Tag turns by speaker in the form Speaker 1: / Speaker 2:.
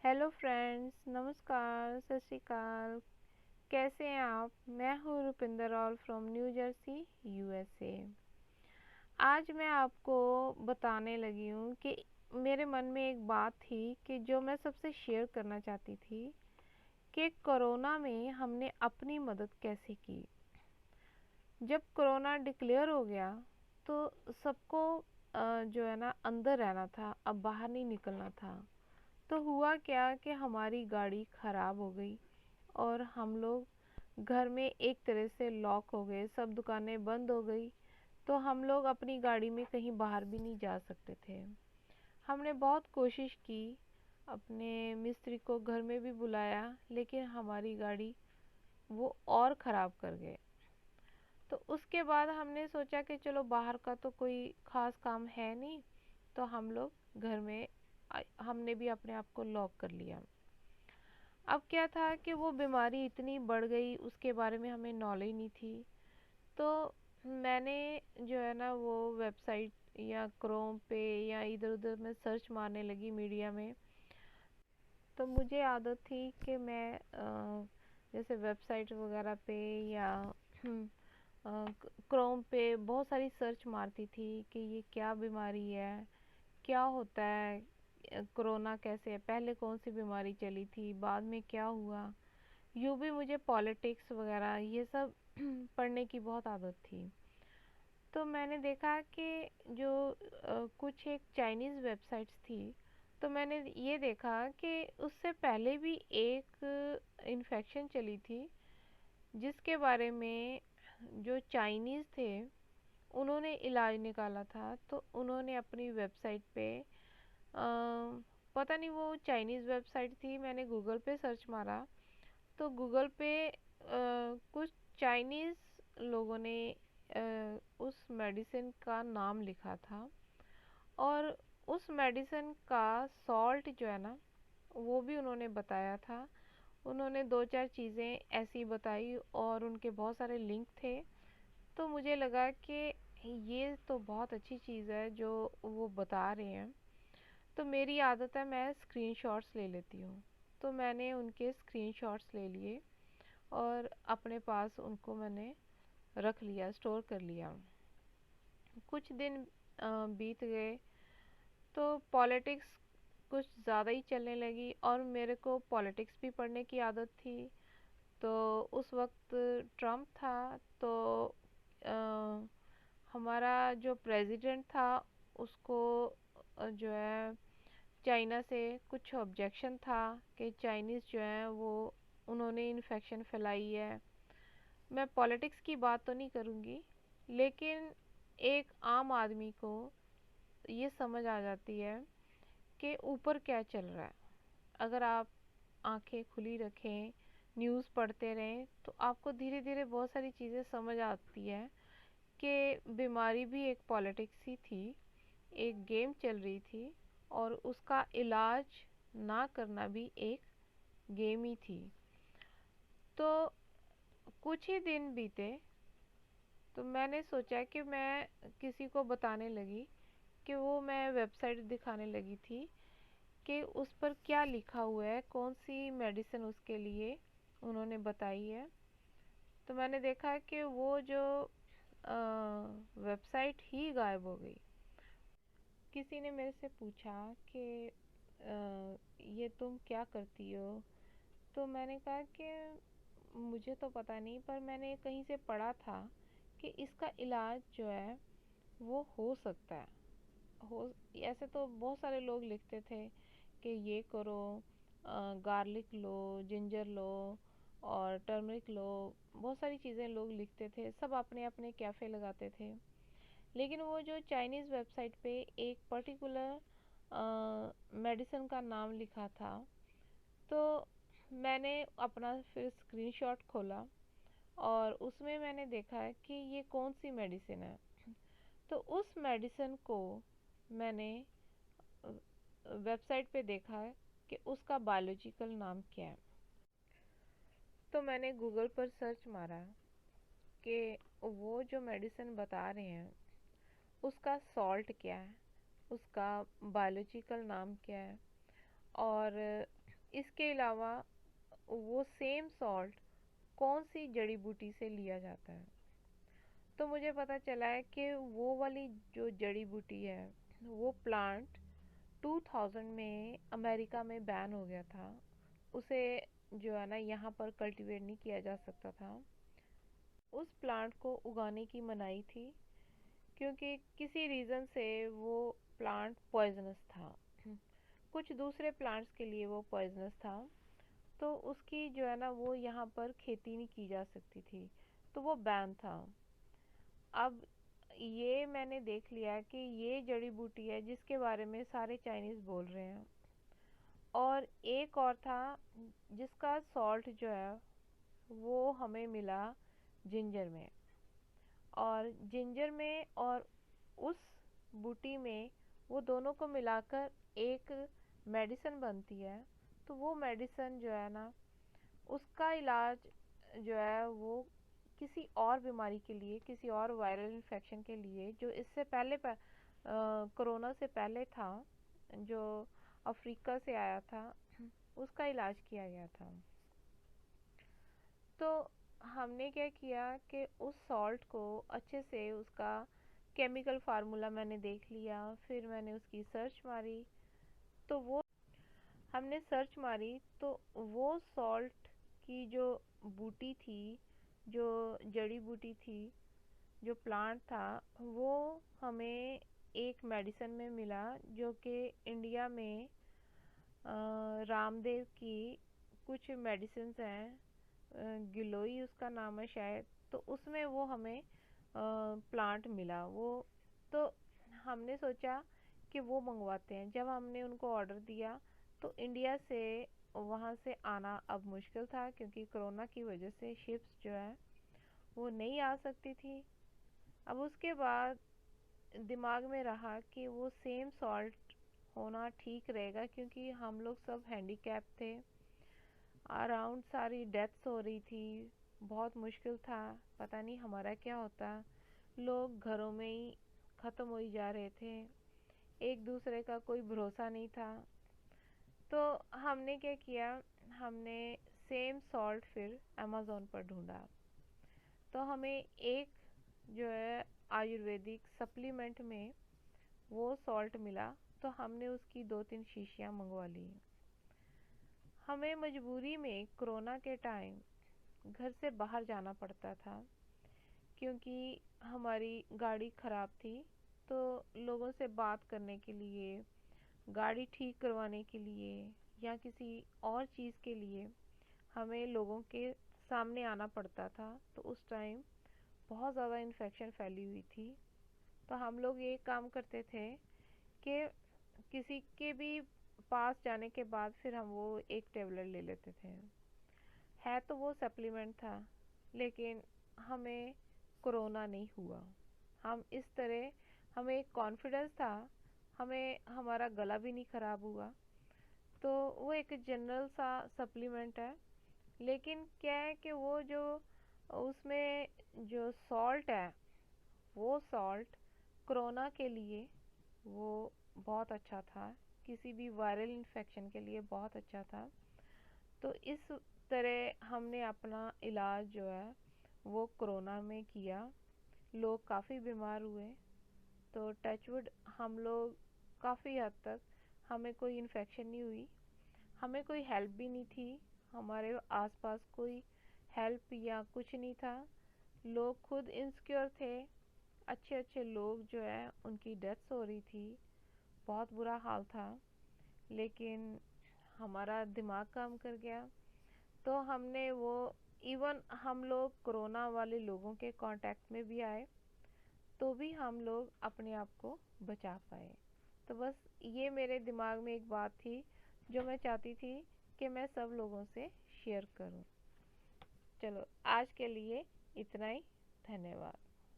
Speaker 1: Hello friends, नमस्कार, सत श्री अकाल। कैसे हैं आप? मैं हूँ Rupinder all from new Jersey, USA. आज मैं आपको बताने लगी हूँ कि मेरे मन में एक बात थी कि जो मैं सबसे शेयर करना चाहती थी कि कोरोना में हमने अपनी मदद कैसे की। जब कोरोना डिक्लेयर हो गया तो सबको जो है ना अंदर रहना था, अब बाहर नहीं निकलना था। तो हुआ क्या कि हमारी गाड़ी ख़राब हो गई और हम लोग घर में एक तरह से लॉक हो गए, सब दुकानें बंद हो गई। तो हम लोग अपनी गाड़ी में कहीं बाहर भी नहीं जा सकते थे। हमने बहुत कोशिश की, अपने मिस्त्री को घर में भी बुलाया, लेकिन हमारी गाड़ी वो और ख़राब कर गए। तो उसके बाद हमने सोचा कि चलो बाहर का तो कोई ख़ास काम है नहीं, तो हम लोग घर में हमने भी अपने आप को लॉक कर लिया। अब क्या था कि वो बीमारी इतनी बढ़ गई, उसके बारे में हमें नॉलेज नहीं थी। तो मैंने जो है ना वो वेबसाइट या क्रोम पे या इधर उधर में सर्च मारने लगी मीडिया में। तो मुझे आदत थी कि मैं जैसे वेबसाइट वगैरह पे या क्रोम पे बहुत सारी सर्च मारती थी कि ये क्या बीमारी है, क्या होता है, कोरोना कैसे है, पहले कौन सी बीमारी चली थी, बाद में क्या हुआ। यूँ भी मुझे पॉलिटिक्स वगैरह ये सब पढ़ने की बहुत आदत थी। तो मैंने देखा कि जो कुछ एक चाइनीज़ वेबसाइट्स थी, तो मैंने ये देखा कि उससे पहले भी एक इन्फेक्शन चली थी जिसके बारे में जो चाइनीज़ थे उन्होंने इलाज निकाला था। तो उन्होंने अपनी वेबसाइट पे पता नहीं वो चाइनीज़ वेबसाइट थी, मैंने गूगल पे सर्च मारा तो गूगल पे कुछ चाइनीज़ लोगों ने उस मेडिसिन का नाम लिखा था और उस मेडिसिन का सॉल्ट जो है ना वो भी उन्होंने बताया था। उन्होंने दो चार चीज़ें ऐसी बताई और उनके बहुत सारे लिंक थे। तो मुझे लगा कि ये तो बहुत अच्छी चीज़ है जो वो बता रहे हैं। तो मेरी आदत है, मैं स्क्रीनशॉट्स ले लेती हूँ। तो मैंने उनके स्क्रीनशॉट्स ले लिए और अपने पास उनको मैंने रख लिया, स्टोर कर लिया। कुछ दिन बीत गए तो पॉलिटिक्स कुछ ज़्यादा ही चलने लगी और मेरे को पॉलिटिक्स भी पढ़ने की आदत थी। तो उस वक्त ट्रम्प था। तो अ, हमारा जो प्रेसिडेंट था उसको जो है चाइना से कुछ ऑब्जेक्शन था कि चाइनीज़ जो है वो उन्होंने इन्फेक्शन फैलाई है। मैं पॉलिटिक्स की बात तो नहीं करूँगी, लेकिन एक आम आदमी को ये समझ आ जाती है कि ऊपर क्या चल रहा है। अगर आप आंखें खुली रखें, न्यूज़ पढ़ते रहें, तो आपको धीरे धीरे बहुत सारी चीज़ें समझ आती है कि बीमारी भी एक पॉलिटिक्स ही थी, एक गेम चल रही थी और उसका इलाज ना करना भी एक गेम ही थी। तो कुछ ही दिन बीते तो मैंने सोचा कि मैं किसी को बताने लगी कि वो मैं वेबसाइट दिखाने लगी थी कि उस पर क्या लिखा हुआ है, कौन सी मेडिसिन उसके लिए उन्होंने बताई है। तो मैंने देखा कि वो जो वेबसाइट ही गायब हो गई। किसी ने मेरे से पूछा कि ये तुम क्या करती हो? तो मैंने कहा कि मुझे तो पता नहीं, पर मैंने कहीं से पढ़ा था कि इसका इलाज जो है वो हो सकता है। हो ऐसे तो बहुत सारे लोग लिखते थे कि ये करो, गार्लिक लो, जिंजर लो और टर्मरिक लो। बहुत सारी चीज़ें लोग लिखते थे, सब अपने अपने कैफ़े लगाते थे। लेकिन वो जो चाइनीज़ वेबसाइट पे एक पर्टिकुलर मेडिसिन का नाम लिखा था, तो मैंने अपना फिर स्क्रीनशॉट खोला और उसमें मैंने देखा है कि ये कौन सी मेडिसिन है। तो उस मेडिसिन को मैंने वेबसाइट पे देखा है कि उसका बायोलॉजिकल नाम क्या है। तो मैंने गूगल पर सर्च मारा कि वो जो मेडिसिन बता रहे हैं उसका सॉल्ट क्या है, उसका बायोलॉजिकल नाम क्या है और इसके अलावा वो सेम सॉल्ट कौन सी जड़ी बूटी से लिया जाता है। तो मुझे पता चला है कि वो वाली जो जड़ी बूटी है वो प्लांट 2000 में अमेरिका में बैन हो गया था। उसे जो है ना यहाँ पर कल्टीवेट नहीं किया जा सकता था। उस प्लांट को उगाने की मनाही थी क्योंकि किसी रीज़न से वो प्लांट पॉइजनस था। कुछ दूसरे प्लांट्स के लिए वो पॉइजनस था, तो उसकी जो है ना वो यहाँ पर खेती नहीं की जा सकती थी, तो वो बैन था। अब ये मैंने देख लिया कि ये जड़ी बूटी है जिसके बारे में सारे चाइनीज़ बोल रहे हैं। और एक और था जिसका सॉल्ट जो है वो हमें मिला जिंजर में, और जिंजर में और उस बूटी में वो दोनों को मिलाकर एक मेडिसिन बनती है। तो वो मेडिसिन जो है ना उसका इलाज जो है वो किसी और बीमारी के लिए, किसी और वायरल इन्फेक्शन के लिए जो इससे पहले कोरोना से पहले था, जो अफ्रीका से आया था, उसका इलाज किया गया था। तो हमने क्या किया कि उस सॉल्ट को अच्छे से उसका केमिकल फार्मूला मैंने देख लिया, फिर मैंने उसकी सर्च मारी। तो वो हमने सर्च मारी तो वो सॉल्ट की जो बूटी थी, जो जड़ी बूटी थी, जो प्लांट था, वो हमें एक मेडिसिन में मिला जो कि इंडिया में रामदेव की कुछ मेडिसिन्स हैं, गिलोई उसका नाम है शायद। तो उसमें वो हमें प्लांट मिला वो। तो हमने सोचा कि वो मंगवाते हैं। जब हमने उनको ऑर्डर दिया तो इंडिया से वहाँ से आना अब मुश्किल था क्योंकि कोरोना की वजह से शिप्स जो है वो नहीं आ सकती थी। अब उसके बाद दिमाग में रहा कि वो सेम सॉल्ट होना ठीक रहेगा क्योंकि हम लोग सब हैंडीकैप थे, अराउंड सारी डेथ्स हो रही थी, बहुत मुश्किल था, पता नहीं हमारा क्या होता। लोग घरों में ही ख़त्म हो ही जा रहे थे, एक दूसरे का कोई भरोसा नहीं था। तो हमने क्या किया, हमने सेम सॉल्ट फिर अमेज़ोन पर ढूंढा। तो हमें एक जो है आयुर्वेदिक सप्लीमेंट में वो सॉल्ट मिला, तो हमने उसकी 2-3 शीशियाँ मंगवा ली। हमें मजबूरी में कोरोना के टाइम घर से बाहर जाना पड़ता था क्योंकि हमारी गाड़ी ख़राब थी। तो लोगों से बात करने के लिए, गाड़ी ठीक करवाने के लिए या किसी और चीज़ के लिए हमें लोगों के सामने आना पड़ता था। तो उस टाइम बहुत ज़्यादा इन्फेक्शन फैली हुई थी। तो हम लोग ये काम करते थे कि किसी के भी पास जाने के बाद फिर हम वो एक टेबलेट ले लेते थे। है तो वो सप्लीमेंट था, लेकिन हमें कोरोना नहीं हुआ। हम इस तरह, हमें एक कॉन्फिडेंस था, हमें हमारा गला भी नहीं ख़राब हुआ। तो वो एक जनरल सा सप्लीमेंट है, लेकिन क्या है कि वो जो उसमें जो सॉल्ट है, वो सॉल्ट कोरोना के लिए वो बहुत अच्छा था, किसी भी वायरल इन्फेक्शन के लिए बहुत अच्छा था। तो इस तरह हमने अपना इलाज जो है वो कोरोना में किया। लोग काफ़ी बीमार हुए, तो टचवुड हम लोग काफ़ी हद तक, हमें कोई इन्फेक्शन नहीं हुई, हमें कोई हेल्प भी नहीं थी, हमारे आसपास कोई हेल्प या कुछ नहीं था। लोग खुद इनसिक्योर थे, अच्छे अच्छे लोग जो है उनकी डेथ्स हो रही थी, बहुत बुरा हाल था। लेकिन हमारा दिमाग काम कर गया, तो हमने वो, इवन हम लोग कोरोना वाले लोगों के कांटेक्ट में भी आए तो भी हम लोग अपने आप को बचा पाए। तो बस ये मेरे दिमाग में एक बात थी जो मैं चाहती थी कि मैं सब लोगों से शेयर करूं। चलो आज के लिए इतना ही, धन्यवाद।